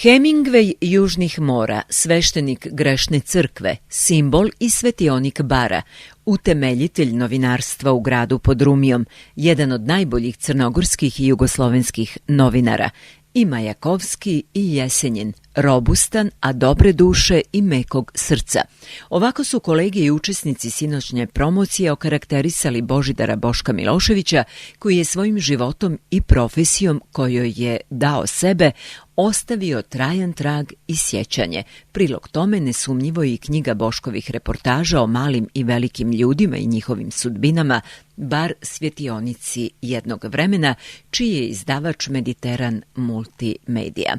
Hemingway južnih mora, sveštenik grešne crkve, simbol i svetionik bara, utemeljitelj novinarstva u gradu pod Rumijom, jedan od najboljih crnogorskih i jugoslovenskih novinara, i Majakovski i Jesenjin, robustan, a dobre duše i mekog srca. Ovako su kolege i učesnici sinoćnje promocije okarakterisali Božidara Boška Miloševića, koji je svojim životom i profesijom kojoj je dao sebe ostavio trajan trag i sjećanje. Prilog tome nesumnjivo i knjiga Boškovih reportaža o malim i velikim ljudima i njihovim sudbinama, Bar svjetionici jednog vremena, čiji je izdavač Mediteran Multimedija.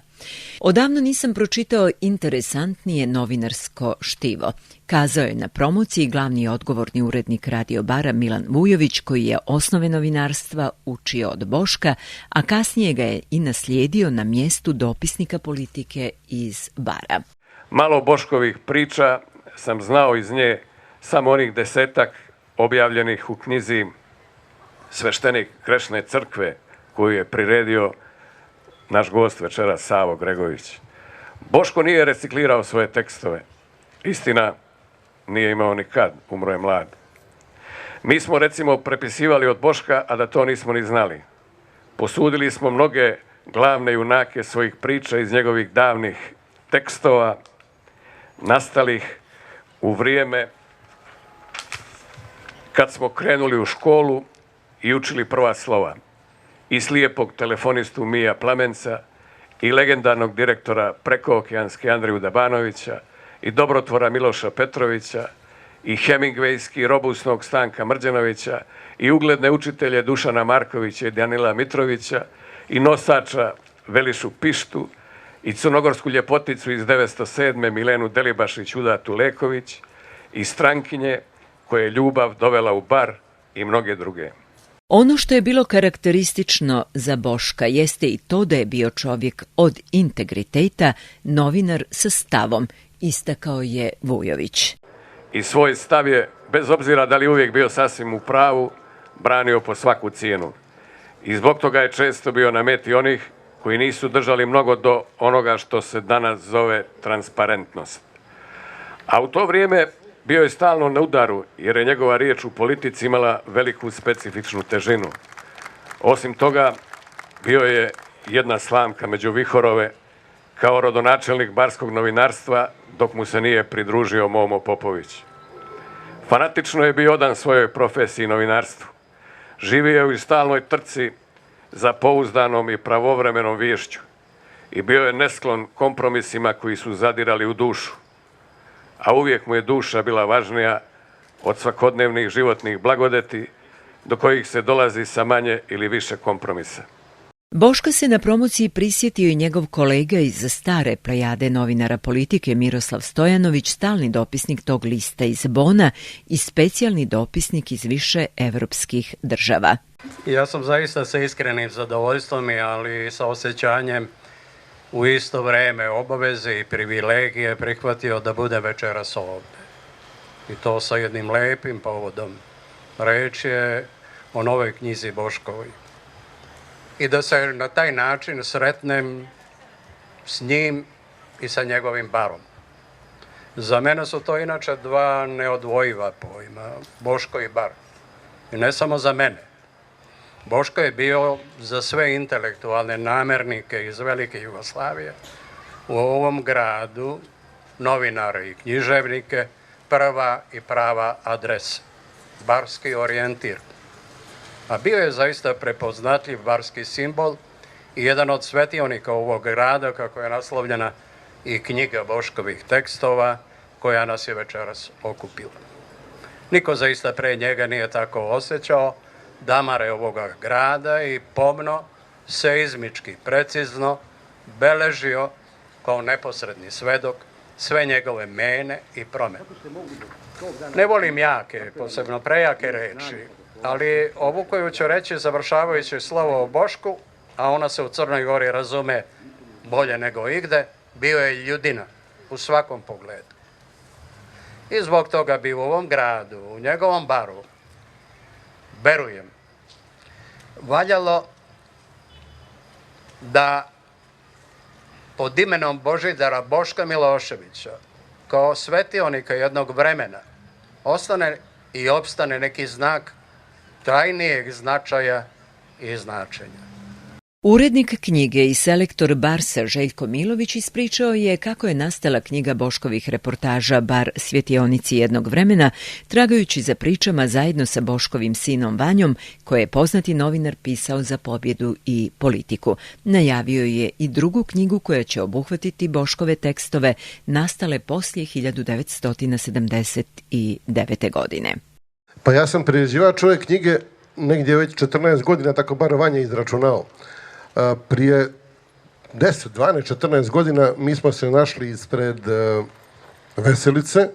Odavno nisam pročitao interesantnije novinarsko štivo, kazao je na promociji glavni odgovorni urednik Radio Bara Milan Vujović, koji je osnove novinarstva učio od Boška, a kasnije ga je i naslijedio na mjestu dopisnika politike iz Bara. Malo Boškovih priča sam znao iz nje samo onih 10 objavljenih u knjizi Sveštenik grešne crkve, koju je priredio naš gost večeras Savo Gregović. Boško nije reciklirao svoje tekstove. Istina, nije imao nikad, umro je mlad. Mi smo recimo prepisivali od Boška, a da to nismo ni znali. Posudili smo mnoge glavne junake svojih priča iz njegovih davnih tekstova, nastalih u vrijeme kad smo krenuli u školu i učili prva slova. I slijepog telefonistu Mija Plamenca, i legendarnog direktora prekookeanske Andriju Dabanovića, i dobrotvora Miloša Petrovića, i hemingvejski robusnog Stanka Mrđanovića, i ugledne učitelje Dušana Markovića i Danila Mitrovića, i nosača Velišu Pištu, i crnogorsku ljepoticu iz 907. Milenu Delibašić Udatu Leković, i strankinje koje je ljubav dovela u Bar i mnoge druge. Ono što je bilo karakteristično za Boška jeste i to da je bio čovjek od integriteta, novinar sa stavom, istakao je Vujović. I svoj stav je, bez obzira da li uvijek bio sasvim u pravu, branio po svaku cijenu. I zbog toga je često bio na meti onih koji nisu držali mnogo do onoga što se danas zove transparentnost. A u to vrijeme bio je stalno na udaru, jer je njegova riječ u politici imala veliku specifičnu težinu. Osim toga, bio je jedna slamka među vihorove kao rodonačelnik barskog novinarstva, dok mu se nije pridružio Momo Popović. Fanatično je bio odan svojoj profesiji novinarstvu. Živio je u stalnoj trci za pouzdanom i pravovremenom viješću i bio je nesklon kompromisima koji su zadirali u dušu. A uvijek mu je duša bila važnija od svakodnevnih životnih blagodeti do kojih se dolazi sa manje ili više kompromisa. Boška se na promociji prisjetio i njegov kolega iz stare plejade novinara politike Miroslav Stojanović, stalni dopisnik tog lista iz Bona i specijalni dopisnik iz više evropskih država. Ja sam zaista sa iskrenim zadovoljstvom, ali i sa osjećanjem u isto vrijeme obaveze i privilegije prihvatio da bude večeras ovdje. I to sa jednim lijepim povodom. Reč je o novoj knjizi Boškovoj. I da se na taj način sretnem s njim i sa njegovim barom. Za mene su to inače dva neodvojiva pojma, Boško i bar. I ne samo za mene. Boško je bio za sve intelektualne namernike iz velike Jugoslavije u ovom gradu, novinare i književnike, prva i prava adresa, barski orijentir. A bio je zaista prepoznatljiv barski simbol i jedan od svetionika ovog grada, kako je naslovljena i knjiga Boškovih tekstova, koja nas je večeras okupila. Niko zaista pre njega nije tako osjećao damare ovoga grada i pomno, seizmički, precizno beležio kao neposredni svedok sve njegove mene i promjene. Ne volim jake, posebno prejake reči, ali ovu koju ću reći završavajući slovo o Bošku, a ona se u Crnoj Gori razume bolje nego igde, bio je ljudina u svakom pogledu. I zbog toga bi u ovom gradu, u njegovom baru, verujem, valjalo da pod imenom Božidara Boška Miloševića kao svetionika jednog vremena ostane i opstane neki znak trajnijeg značaja i značenja. Urednik knjige i selektor Barsa Željko Milović ispričao je kako je nastala knjiga Boškovih reportaža Bar svjetionici jednog vremena, tragajući za pričama zajedno sa Boškovim sinom Vanjom, koje je poznati novinar pisao za Pobjedu i Politiku. Najavio je i drugu knjigu koja će obuhvatiti Boškove tekstove nastale poslije 1979. godine. Pa ja sam priređivač ove knjige negdje već 14 godina, tako bar Vanja izračunao. Prije 10, 12, 14 godina mi smo se našli ispred Veselice,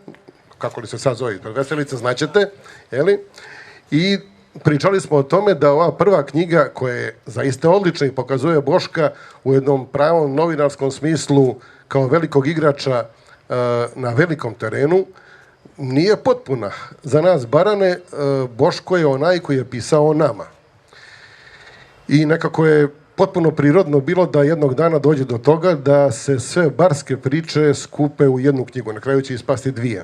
kako li se sad zove, Veselice, znaćete, jeli? I pričali smo o tome da ova prva knjiga, koja je zaista odlična i pokazuje Boška u jednom pravom novinarskom smislu kao velikog igrača na velikom terenu, nije potpuna. Za nas Barane, Boško je onaj koji je pisao o nama. I nekako je potpuno prirodno bilo da jednog dana dođe do toga da se sve barske priče skupe u jednu knjigu. Na kraju će ispasti dvije.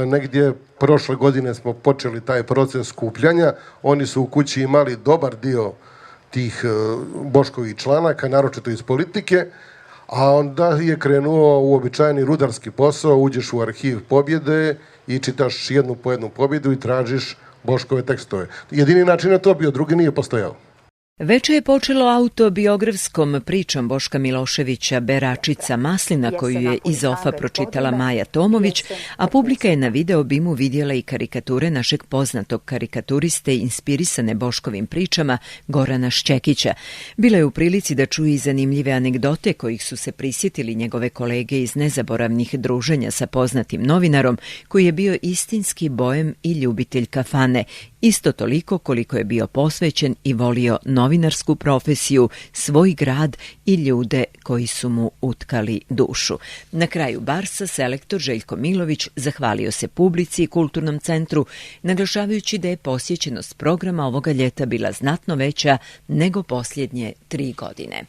Negdje prošle godine smo počeli taj proces skupljanja. Oni su u kući imali dobar dio tih Boškovih članaka, naročito iz Politike, a onda je krenuo uobičajeni rudarski posao, uđeš u arhiv Pobjede i čitaš jednu po jednu pobjedu i tražiš Boškove tekstove. Jedini način je to bio, drugi nije postojao. Veče je počelo autobiografskom pričom Boška Miloševića Beračica Maslina, koju je iz OFA pročitala Maja Tomović, a publika je na video bimu vidjela i karikature našeg poznatog karikaturiste inspirisane Boškovim pričama Gorana Šćekića. Bila je u prilici da čuje i zanimljive anegdote kojih su se prisjetili njegove kolege iz nezaboravnih druženja sa poznatim novinarom, koji je bio istinski bojem i ljubitelj kafane, isto toliko koliko je bio posvećen i volio novinarsku profesiju, svoj grad i ljude koji su mu utkali dušu. Na kraju Barsa selektor Željko Milović zahvalio se publici i kulturnom centru, naglašavajući da je posjećenost programa ovoga ljeta bila znatno veća nego posljednje 3 godine.